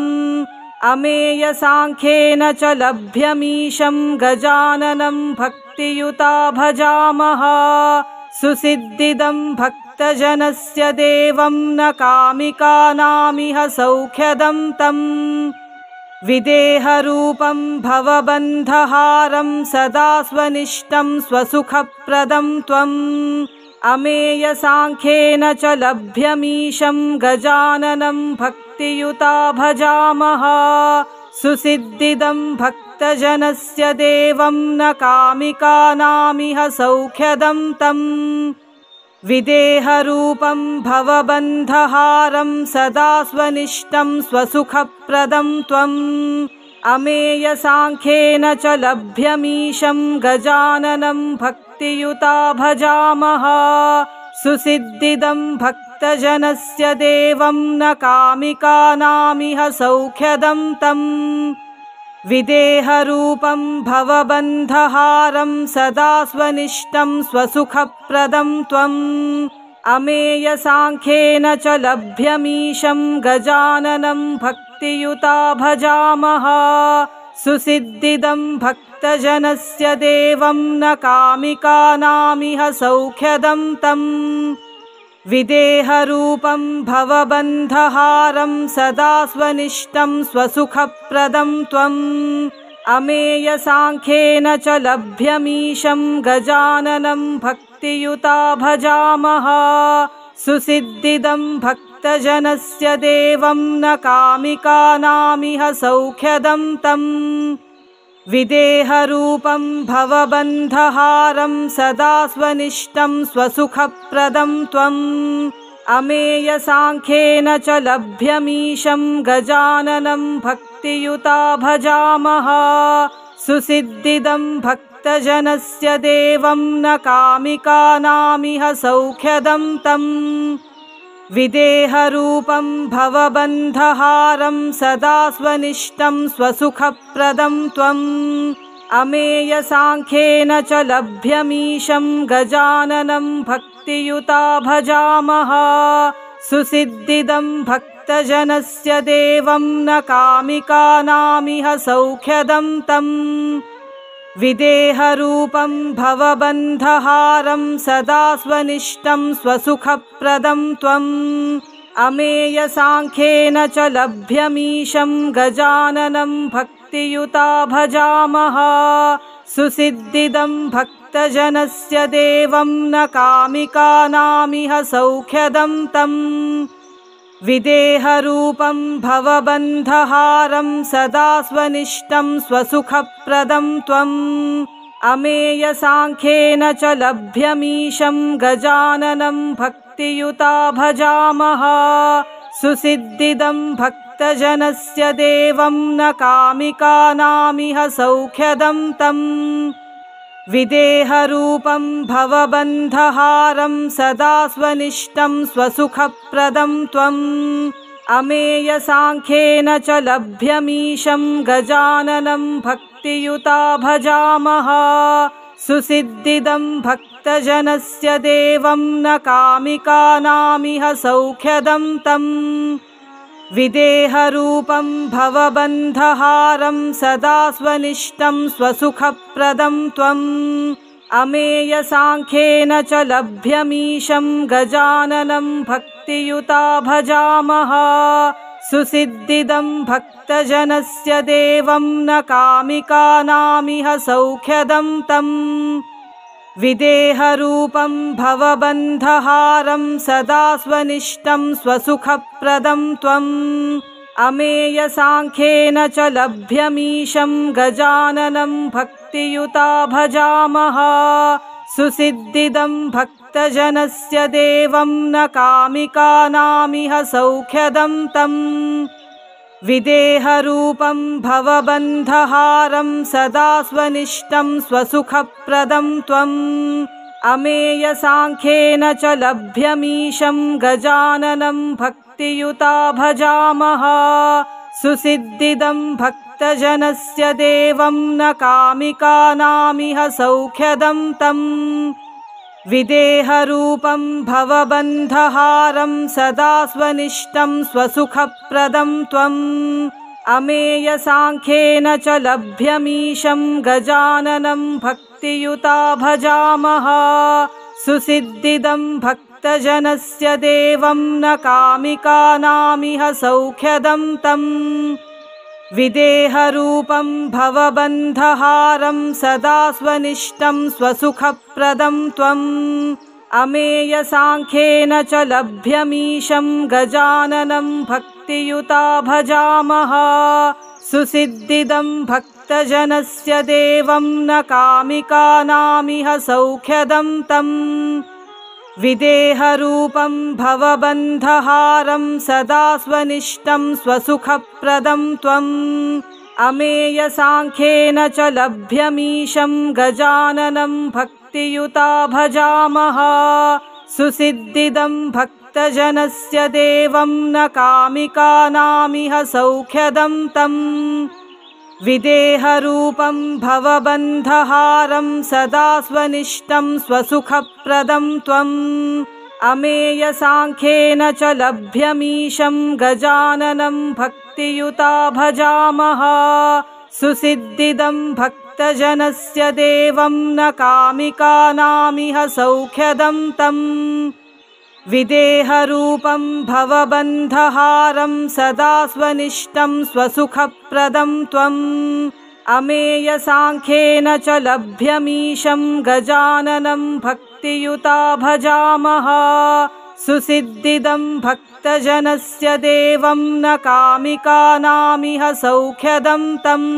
अमेयसाङ्ख्येन च लभ्यमीशं गजाननं भक्तियुता भजामः सुसिद्धिदं भक्तजनस्य देवं न कामिकानामिह सौख्यदं तम् विदेहरूपं भवबन्धहारं सदा स्वनिष्ठं स्वसुखप्रदं त्वम् अमेयसाङ्ख्येन च लभ्यमीशं गजाननं भक्तियुता भजामः सुसिद्धिदं भक्तजनस्य देवं न कामिकानामिह सौख्यदं तम् विदेहरूपं भवबन्धहारं सदा स्वनिष्ठं स्वसुखप्रदं त्वम् अमेयसाङ्ख्येन च लभ्यमीशं गजाननं भक्तियुता भजामः सुसिद्धिदं भक्तजनस्य देवं न कामिकानामिह सौख्यदं तम् विदेहरूपं भवबन्धहारं सदा स्वनिष्ठं स्वसुखप्रदं त्वम् अमेयसाङ्ख्येन च लभ्यमीशं गजाननं भक्तियुता भजामः सुसिद्धिदं भक्तजनस्य देवं न कामिकानामिह सौख्यदं तम् विदेहरूपं भवबन्धहारं सदा स्वनिष्ठं स्वसुखप्रदं त्वम् अमेयसाङ्ख्येन च लभ्यमीशं गजाननं भक्तियुता भजामः सुसिद्धिदं भक्तजनस्य देवं न कामिकानामिह सौख्यदं तम् विदेहरूपं भवबन्धहारं सदा स्वनिष्ठं स्वसुखप्रदं त्वम् अमेयसाङ्ख्येन च लभ्यमीशं गजाननं भक्तियुता भजामः सुसिद्धिदं भक्तजनस्य देवं न कामिकानामिह सौख्यदं तम् विदेहरूपं भवबन्धहारं सदा स्वनिष्ठं स्वसुखप्रदं त्वम् अमेयसाङ्ख्येन च लभ्यमीशं गजाननं भक्तियुता भजामः सुसिद्धिदं भक्तजनस्य देवं न कामिकानामिह सौख्यदं तम् विदेहरूपं भवबन्धहारं सदा स्वनिष्ठं स्वसुखप्रदं त्वम् अमेयसाङ्ख्येन च लभ्यमीशं गजाननं भक्तियुता भजामः सुसिद्धिदं भक्तजनस्य देवं न कामिकानामिह सौख्यदं तम् विदेहरूपं भवबन्धहारं सदा स्वनिष्ठं स्वसुखप्रदं त्वम् अमेयसाङ्ख्येन च लभ्यमीशं गजाननं भक्तियुता भजामः सुसिद्धिदं भक्तजनस्य देवं न कामिकानामिह सौख्यदं तम् विदेहरूपं भवबन्धहारं सदा स्वनिष्ठं स्वसुखप्रदं त्वम् अमेयसाङ्ख्येन च लभ्यमीशं गजाननं भक्तियुता भजामः सुसिद्धिदं भक्तजनस्य देवं न कामिकानामिह सौख्यदं तम् विदेहरूपं भवबन्धहारं सदा स्वनिष्ठं स्वसुखप्रदं त्वम् अमेयसाङ्ख्येन च लभ्यमीशं गजाननं भक्तियुता भजामः सुसिद्धिदं भक्तजनस्य देवं न कामिकानामिह सौख्यदं तम् विदेहरूपं भवबन्धहारं सदा स्वनिष्ठं स्वसुखप्रदं त्वम् अमेयसाङ्ख्येन च लभ्यमीशं गजाननं भक्तियुता भजामः सुसिद्धिदं भक्तजनस्य देवं न कामिकानामिह सौख्यदं तम् विदेहरूपं भवबन्धहारं सदा स्वनिष्ठं स्वसुखप्रदं त्वम् अमेयसाङ्ख्येन च लभ्यमीशं गजाननं भक्तियुता भजामः सुसिद्धिदं भक्तजनस्य देवं न कामिकानामिह सौख्यदं तम् विदेहरूपं भवबन्धहारं सदा स्वनिष्ठं स्वसुखप्रदं त्वम् अमेयसाङ्ख्येन च लभ्यमीशं गजाननं भक्तियुता भजामः सुसिद्धिदं भक्तजनस्य देवं न कामिकानामिह सौख्यदं तम् विदेहरूपं भवबन्धहारं सदा स्वनिष्ठं स्वसुखप्रदं त्वम् अमेयसाङ्ख्येन च लभ्यमीशं गजाननं भक्तियुता भजामः सुसिद्धिदं भक्तजनस्य देवं न कामिकानामिह सौख्यदं तम् विदेहरूपं भवबन्धहारं सदा स्वनिष्ठं स्वसुखप्रदं त्वम् अमेयसाङ्ख्येन च लभ्यमीशं गजाननं भक्तियुता भजामः सुसिद्धिदं भक्तजनस्य देवं न कामिकानामिह सौख्यदं तम् विदेहरूपं भवबन्धहारं सदा स्वनिष्ठं स्वसुखप्रदं त्वम् अमेयसाङ्ख्येन च लभ्यमीशं गजाननं भक्तियुता भजामः सुसिद्धिदं भक्तजनस्य देवं न कामिकानामिह सौख्यदं तम् विदेहरूपं भवबन्धहारं सदा स्वनिष्ठं स्वसुखप्रदं त्वम् अमेयसाङ्ख्येन च लभ्यमीशं गजाननं भक्तियुता भजामः सुसिद्धिदं भक्तजनस्य देवं न कामिकानामिह सौख्यदं तम्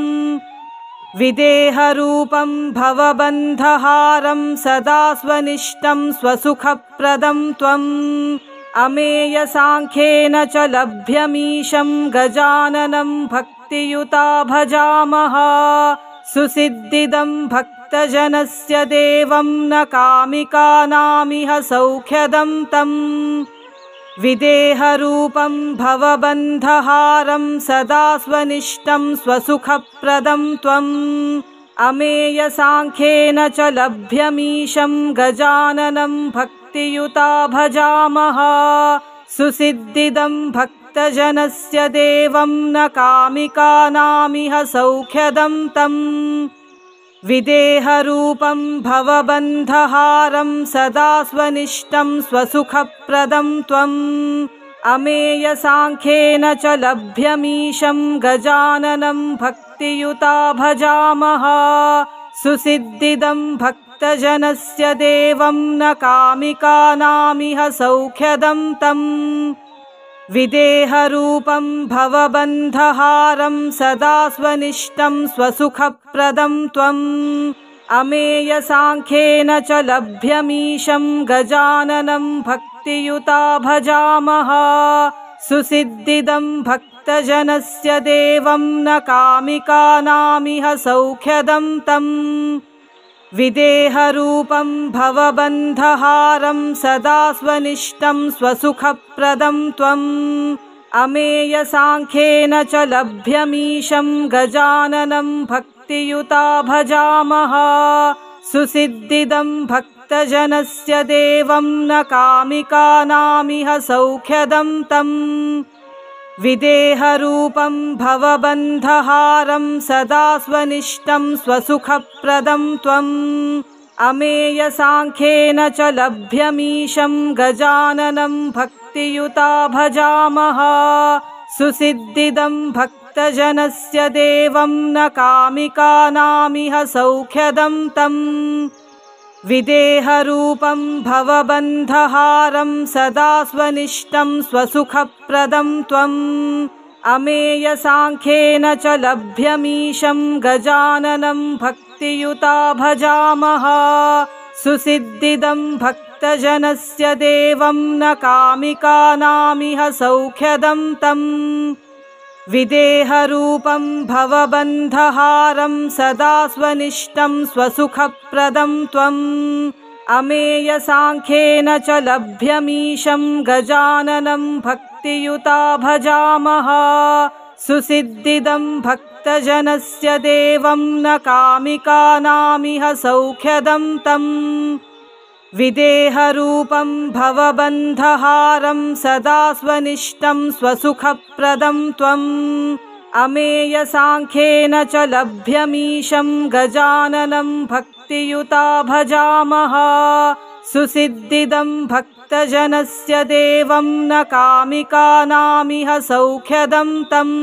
विदेहरूपं भवबन्धहारं सदा स्वनिष्ठं स्वसुखप्रदं त्वम् अमेयसाङ्ख्येन च लभ्यमीशं गजाननं भक्तियुता भजामः सुसिद्धिदं भक्तजनस्य देवं न कामिकानामिह सौख्यदं तम् विदेहरूपं भवबन्धहारं सदा स्वनिष्ठं स्वसुखप्रदं त्वम् अमेयसाङ्ख्येन च लभ्यमीशं गजाननं भक्तियुता भजामः सुसिद्धिदं भक्तजनस्य देवं न कामिकानामिह सौख्यदं तम् विदेहरूपं भवबन्धहारं सदा स्वनिष्ठं स्वसुखप्रदं त्वम् अमेयसाङ्ख्येन च लभ्यमीशं गजाननं भक्तियुता भजामः सुसिद्धिदं भक्तजनस्य देवं न कामिकानामिह सौख्यदं तम् विदेहरूपं भवबन्धहारं सदा स्वनिष्ठं स्वसुखप्रदं त्वम् अमेयसाङ्ख्येन च लभ्यमीशं गजाननं भक्तियुता भजामः सुसिद्धिदं भक्तजनस्य देवं न कामिकानामिह सौख्यदं तम् विदेहरूपं भवबन्धहारं सदा स्वनिष्ठं स्वसुखप्रदं त्वम् अमेयसाङ्ख्येन च लभ्यमीशं गजाननं भक्तियुता भजामः सुसिद्धिदं भक्तजनस्य देवं न कामिकानामिह सौख्यदं तम् विदेहरूपं भवबन्धहारं सदा स्वनिष्ठं स्वसुखप्रदं त्वम् अमेयसाङ्ख्येन च लभ्यमीशं गजाननं भक्तियुता भजामः सुसिद्धिदं भक्तजनस्य देवं न कामिकानामिह सौख्यदं तम् विदेहरूपं भवबन्धहारं सदा स्वनिष्ठं स्वसुखप्रदं त्वम् अमेयसाङ्ख्येन च लभ्यमीशं गजाननं भक्तियुता भजामः सुसिद्धिदं भक्तजनस्य देवं न कामिकानामिह सौख्यदं तम् विदेहरूपं भवबन्धहारं सदा स्वनिष्ठं स्वसुखप्रदं त्वम् अमेयसाङ्ख्येन च लभ्यमीशं गजाननं भक्तियुता भजामः सुसिद्धिदं भक्तजनस्य देवं न कामिकानामिह सौख्यदं तम् विदेहरूपं भवबन्धहारं सदा स्वनिष्ठं स्वसुखप्रदं त्वम् अमेयसाङ्ख्येन च लभ्यमीशं गजाननं भक्तियुता भजामः सुसिद्धिदं भक्तजनस्य देवं न कामिकानामिह सौख्यदं तम्